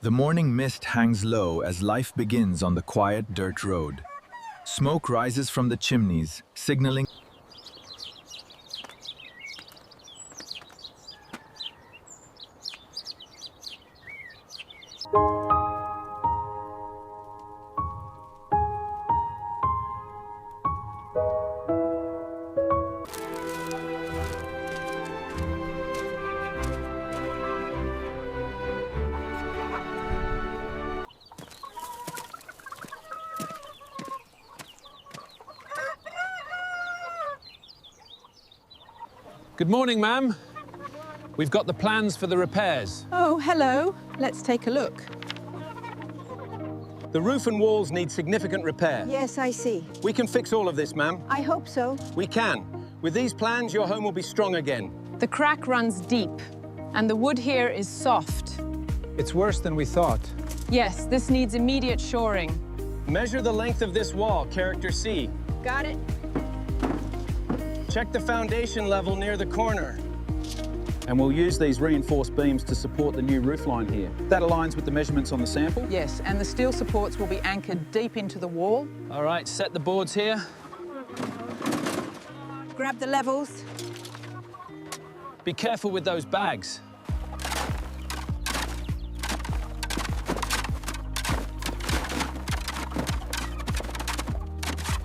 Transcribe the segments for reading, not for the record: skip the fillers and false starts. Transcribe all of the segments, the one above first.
The morning mist hangs low as life begins on the quiet dirt road. Smoke rises from the chimneys, signaling. Good morning, ma'am. We've got the plans for the repairs. Oh, hello. Let's take a look. The roof and walls need significant repair. Yes, I see. We can fix all of this, ma'am. I hope so. We can. With these plans, your home will be strong again. The crack runs deep, and the wood here is soft. It's worse than we thought. Yes, this needs immediate shoring. Measure the length of this wall, character C. Got it? Check the foundation level near the corner. And we'll use these reinforced beams to support the new roof line here. That aligns with the measurements on the sample? Yes, and the steel supports will be anchored deep into the wall. All right, set the boards here. Grab the levels. Be careful with those bags.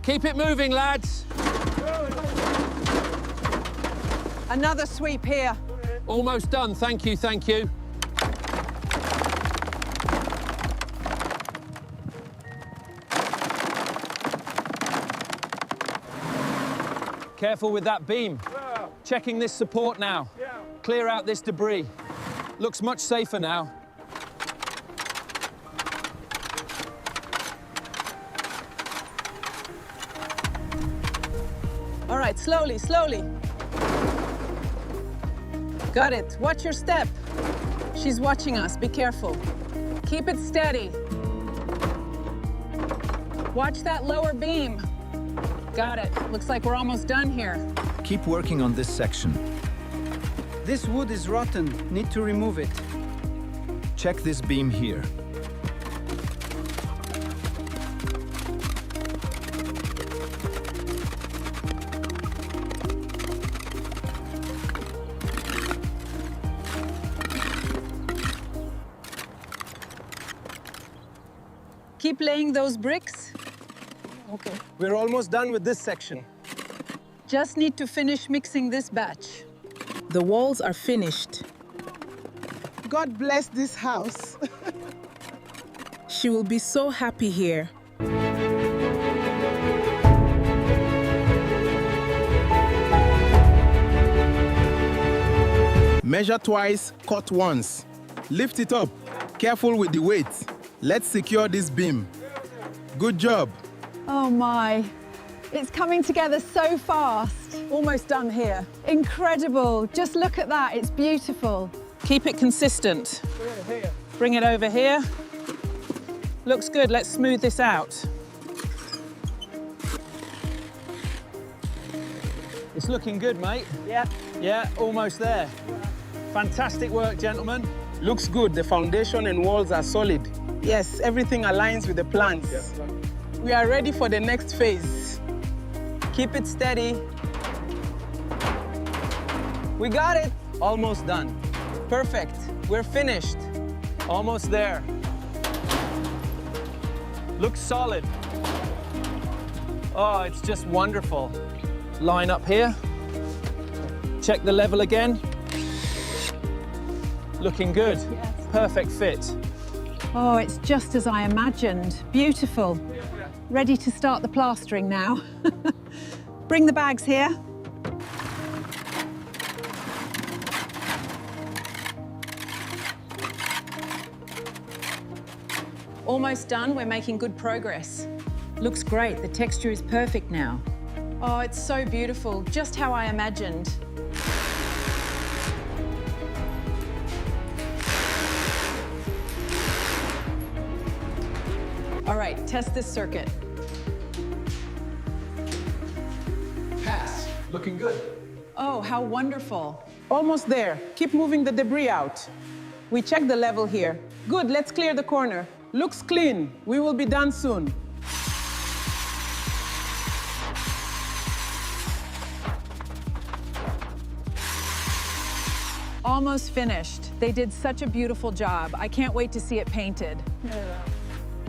Keep it moving, lads. Another sweep here. Almost done, thank you, thank you. Careful with that beam. Checking this support now. Clear out this debris. Looks much safer now. All right, slowly, slowly. Got it. Watch your step. She's watching us. Be careful. Keep it steady. Watch that lower beam. Got it. Looks like we're almost done here. Keep working on this section. This wood is rotten. Need to remove it. Check this beam here. Keep laying those bricks. Okay. We're almost done with this section. Just need to finish mixing this batch. The walls are finished. God bless this house. She will be so happy here. Measure twice, cut once. Lift it up. Careful with the weight. Let's secure this beam. Good job. Oh my. It's coming together so fast. Almost done here. Incredible. Just look at that. It's beautiful. Keep it consistent. Bring it over here. Looks good. Let's smooth this out. It's looking good, mate. Yeah. Yeah, almost there. Fantastic work, gentlemen. Looks good. The foundation and walls are solid. Yes, everything aligns with the plans. We are ready for the next phase. Keep it steady. We got it. Almost done. Perfect. We're finished. Almost there. Looks solid. Oh, it's just wonderful. Line up here. Check the level again. Looking good. Yes. Perfect fit. Oh, it's just as I imagined. Beautiful. Ready to start the plastering now. Bring the bags here. Almost done. We're making good progress. Looks great. The texture is perfect now. Oh, it's so beautiful. Just how I imagined. All right, test this circuit. Pass. Looking good. Oh, how wonderful. Almost there. Keep moving the debris out. We checked the level here. Good, let's clear the corner. Looks clean. We will be done soon. Almost finished. They did such a beautiful job. I can't wait to see it painted.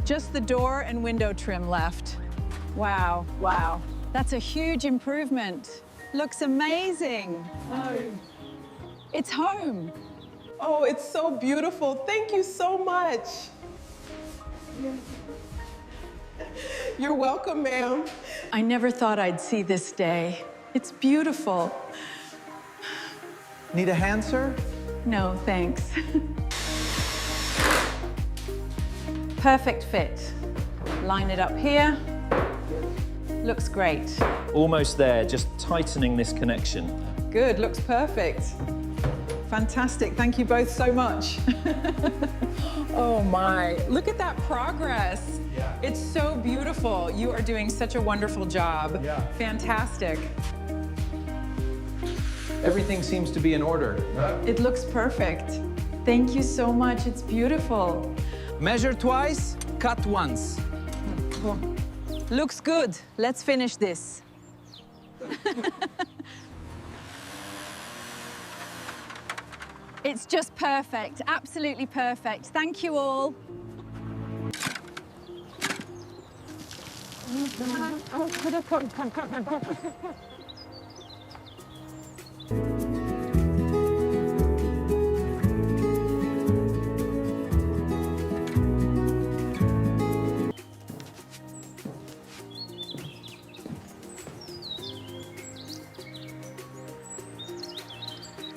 Just the door and window trim left. Wow, wow. That's a huge improvement. Looks amazing. It's home. Oh, it's so beautiful. Thank you so much. You're welcome, ma'am. I never thought I'd see this day. It's beautiful. Need a hand, sir? No, thanks. Perfect fit. Line it up here. Looks great. Almost there, just tightening this connection. Good, looks perfect. Fantastic, thank you both so much. Oh my, look at that progress. Yeah. It's so beautiful. You are doing such a wonderful job. Yeah. Fantastic. Everything seems to be in order. It looks perfect. Thank you so much, it's beautiful. Measure twice, cut once. Looks good. Let's finish this. It's just perfect, absolutely perfect. Thank you all.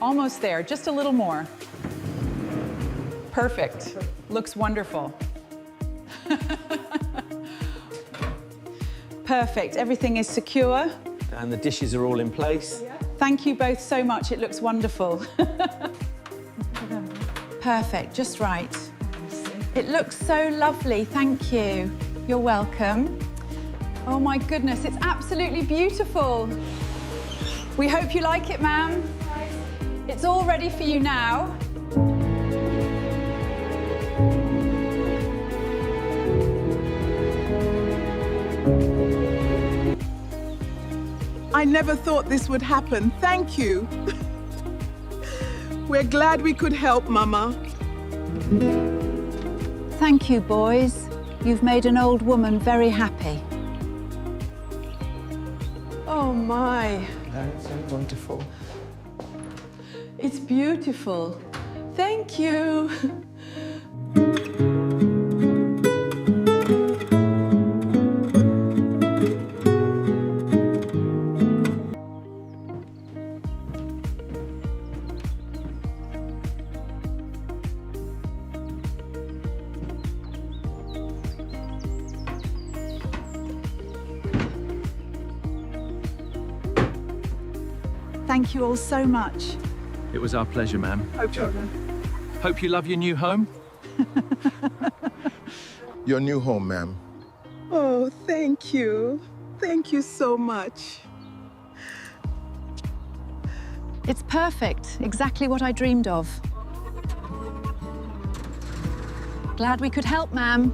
Almost there, just a little more. Perfect. Looks wonderful. Perfect, everything is secure. And the dishes are all in place. Thank you both so much, it looks wonderful. Perfect, just right. It looks so lovely, thank you. You're welcome. Oh my goodness, it's absolutely beautiful. We hope you like it, ma'am. It's all ready for you now. I never thought this would happen. Thank you. We're glad we could help, Mama. Thank you, boys. You've made an old woman very happy. Oh my. That's wonderful. It's beautiful. Thank you. Thank you all so much. It was our pleasure, ma'am. No problem. Hope you love your new home. Your new home, ma'am. Oh, thank you. Thank you so much. It's perfect, exactly what I dreamed of. Glad we could help, ma'am.